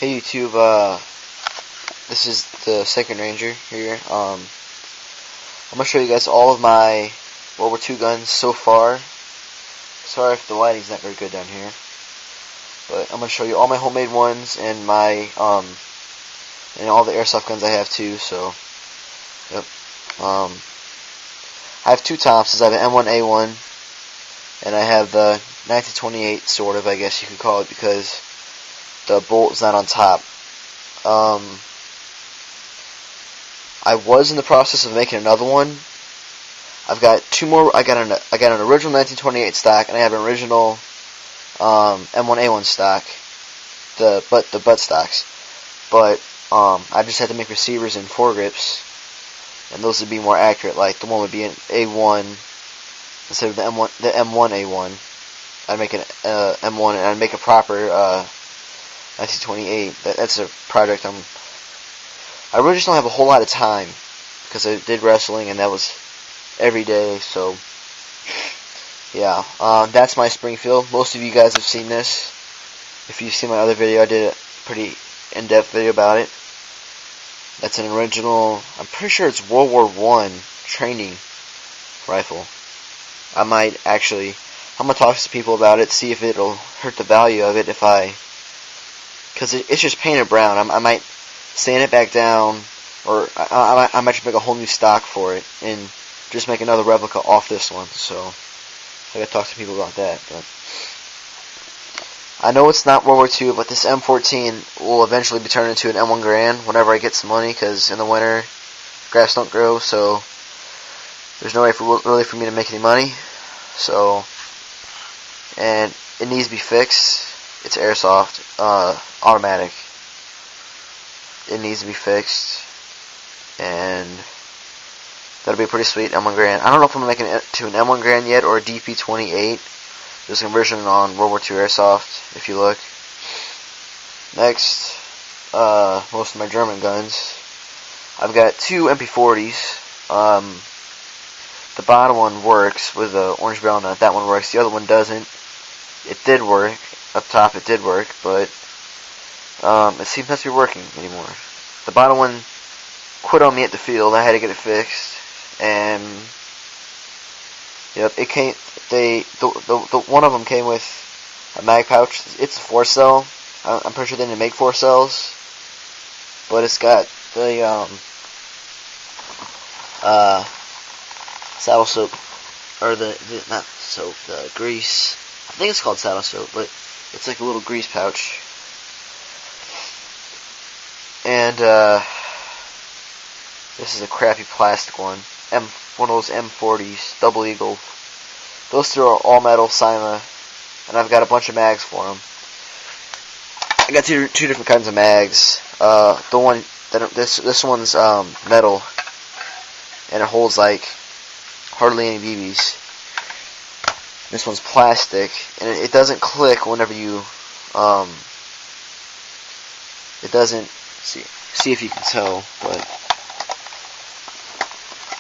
Hey YouTube, this is the Second Ranger here. I'm gonna show you guys all of my World War II guns so far. Sorry if the lighting's not very good down here, but I'm gonna show you all my homemade ones and my and all the airsoft guns I have too. So, yep. I have two Thompsons. I have an M1A1, and I have the 1928, sort of, I guess you could call it, because the bolt is not on top. I was in the process of making another one. I've got two more. I got an original 1928 stock, and I have an original M1A1 stock. The butt stocks. But I just had to make receivers and foregrips, and those would be more accurate. Like the one would be an A1 instead of the M1A1. I'd make an M1, and I'd make a proper 1928. That's a project I really just don't have a whole lot of time, because I did wrestling and that was every day. So yeah, that's my Springfield. Most of you guys have seen this. If you've seen my other video, I did a pretty in-depth video about it. That's an original, I'm pretty sure it's World War I training rifle. I'm gonna talk to some people about it, see if it'll hurt the value of it because it's just painted brown. I might sand it back down, or I might just make a whole new stock for it and just make another replica off this one. So I gotta talk to people about that. But I know it's not World War II, but this M14 will eventually be turned into an M1 Garand whenever I get some money, because in the winter grass don't grow, so there's no way really for me to make any money. So, and it needs to be fixed. It's airsoft, automatic. It needs to be fixed, and that'll be pretty sweet. M1 Garand. I don't know if I'm making it to an M1 Garand yet or a DP28. There's a conversion on World War II airsoft if you look. Next, most of my German guns. I've got two MP40s. The bottom one works with the orange barrel nut. That one works. The other one doesn't. It did work. Up top it did work, but it seems not to be working anymore. The bottom one quit on me at the field. I had to get it fixed, and yep, it came. The one of them came with a mag pouch. It's a 4-cell. I'm pretty sure they didn't make 4 cells, but it's got the saddle soap, or the not soap, the grease. I think it's called saddle soap, but it's like a little grease pouch. And this is a crappy plastic one. One of those M40s, Double Eagle. Those two are all metal Cyma, and I've got a bunch of mags for them. I got two different kinds of mags. The one this one's metal, and it holds like hardly any BBs. This one's plastic, and it doesn't click whenever you, it doesn't, see if you can tell, but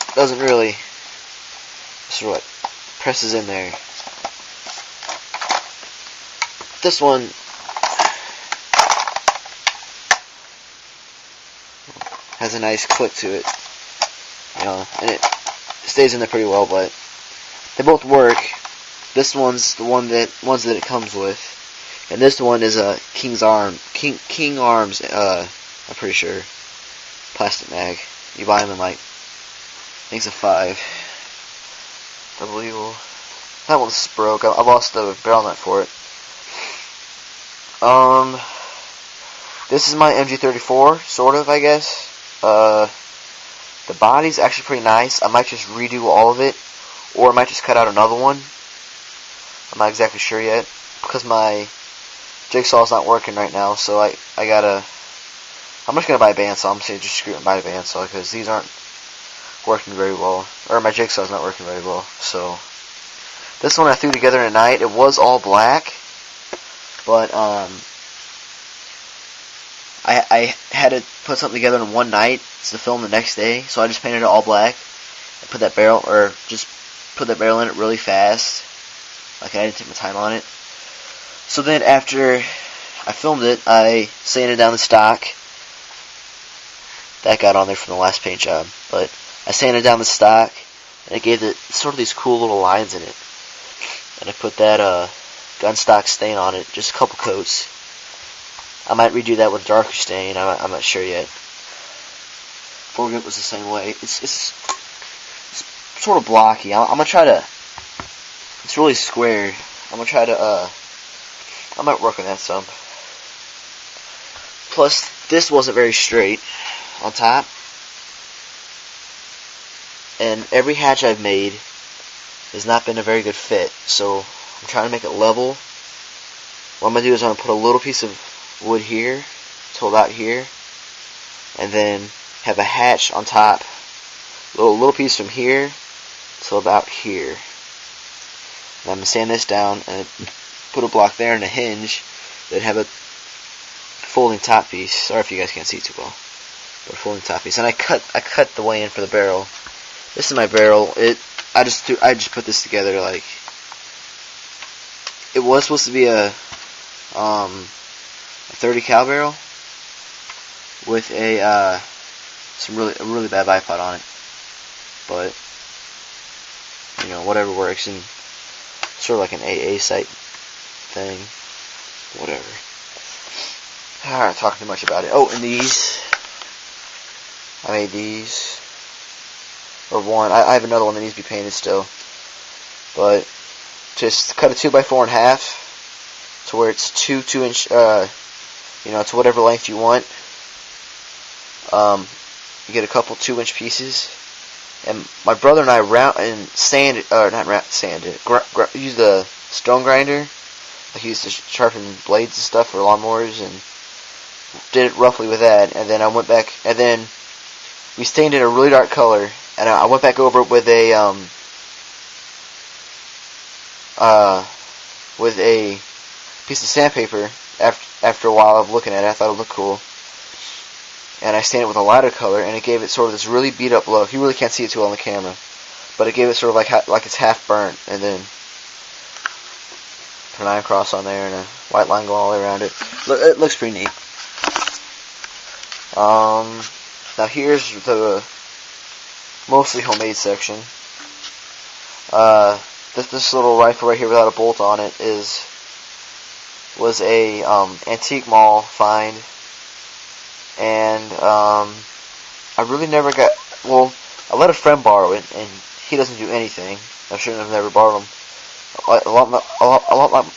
it doesn't really, this is what presses in there. This one has a nice click to it, and it stays in there pretty well, but they both work. This one's the ones that it comes with, and this one is a King Arms. I'm pretty sure plastic mag. You buy them in like, I think it's a 5. Double Eagle. That one's broke. I lost the barrel nut for it. This is my MG34, sort of, I guess. The body's actually pretty nice. I might just redo all of it, or I might just cut out another one. I'm not exactly sure yet, because my jigsaw's not working right now, so I'm just going to buy a bandsaw. I'm saying just screw it and buy a bandsaw, because these aren't working very well, or my jigsaw's not working very well. So this one I threw together in a night. It was all black, but I had to put something together in one night to film the next day, so I just painted it all black and put that barrel in it really fast. Like, I didn't take my time on it. So then after I filmed it. I sanded down the stock. That got on there from the last paint job. But I sanded down the stock, and it gave it sort of these cool little lines in it. And I put that gun stock stain on it, just a couple coats. I might redo that with darker stain. I'm not sure yet. Foregrip was the same way. It's sort of blocky. I'm gonna try to. It's really squared. I'm gonna try to. I might work on that some. Plus, this wasn't very straight on top, and every hatch I've made has not been a very good fit. So I'm trying to make it level. What I'm gonna do is I'm gonna put a little piece of wood here till about here, and then have a hatch on top, little piece from here till about here. And I'm gonna sand this down and put a block there and a hinge that have a folding top piece. Sorry if you guys can't see too well, but a folding top piece. And I cut the way in for the barrel. This is my barrel. I just put this together like it was supposed to be a 30 cal barrel with a a really bad bipod on it, but you know, whatever works, and sort of like an AA sight thing, whatever. Alright, talking too much about it. Oh, and these, I made these, or one. I have another one that needs to be painted still, but just cut a 2x4 in half to where it's 2 inch, you know, to whatever length you want. You get a couple 2-inch pieces, and my brother and I sanded, used the stone grinder, like he used to sharpen blades and stuff for lawnmowers, and did it roughly with that. And then I went back, and then we stained it a really dark color, and I went back over it with a piece of sandpaper. After a while of looking at it, I thought it looked cool. And I stained it with a lighter color, and it gave it sort of this really beat up look. You really can't see it too well on the camera, but it gave it sort of like it's half burnt. And then put an iron cross on there and a white line going all the way around it. It looks pretty neat. Now here's the mostly homemade section. This little rifle right here without a bolt on it was a antique mall find. And I really never got. Well, I let a friend borrow it, and he doesn't do anything. I shouldn't have never borrowed him. A lot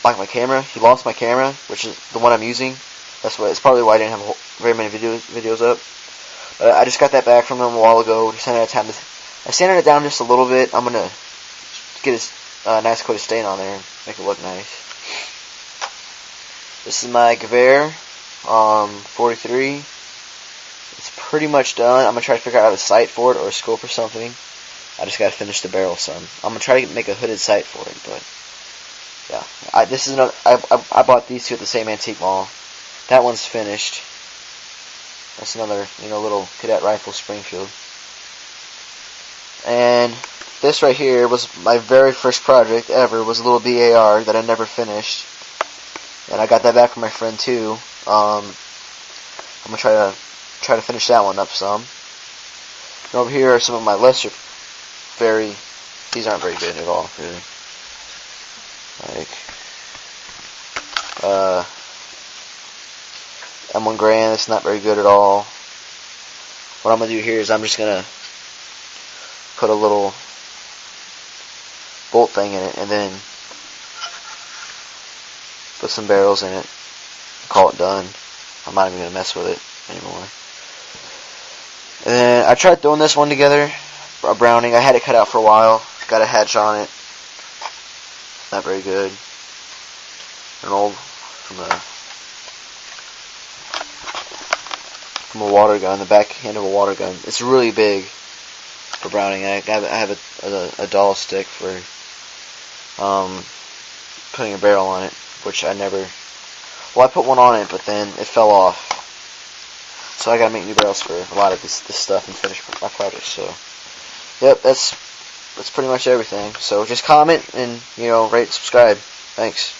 like my camera. He lost my camera, which is the one I'm using. It's probably why I didn't have very many videos up. But I just got that back from him a while ago. Just had time to. I sanded it down just a little bit. I'm gonna get a nice coat of stain on there and make it look nice. This is my Gewehr 43. It's pretty much done. I'm going to try to figure out a sight for it or a scope or something. I just got to finish the barrel some. I'm going to try to make a hooded sight for it, but yeah. This is another. I bought these two at the same antique mall. That one's finished. That's another, little cadet rifle, Springfield. And this right here was my very first project ever. Was a little BAR that I never finished, and I got that back from my friend too. I'm gonna try to finish that one up some. And over here are some of my lesser, these aren't very good at all, really. Like M1 Garand, it's not very good at all. What I'm gonna do here is I'm just gonna put a little bolt thing in it, and then put some barrels in it, call it done. I'm not even gonna mess with it anymore. And then I tried throwing this one together, a Browning. I had it cut out for a while. Got a hatch on it. Not very good. An old from a water gun, the back end of a water gun. It's really big for Browning. I have a doll stick for putting a barrel on it, which I never. Well, I put one on it, but then it fell off. So I gotta make new barrels for a lot of this stuff and finish my project. So, yep, that's pretty much everything. So just comment and rate, subscribe. Thanks.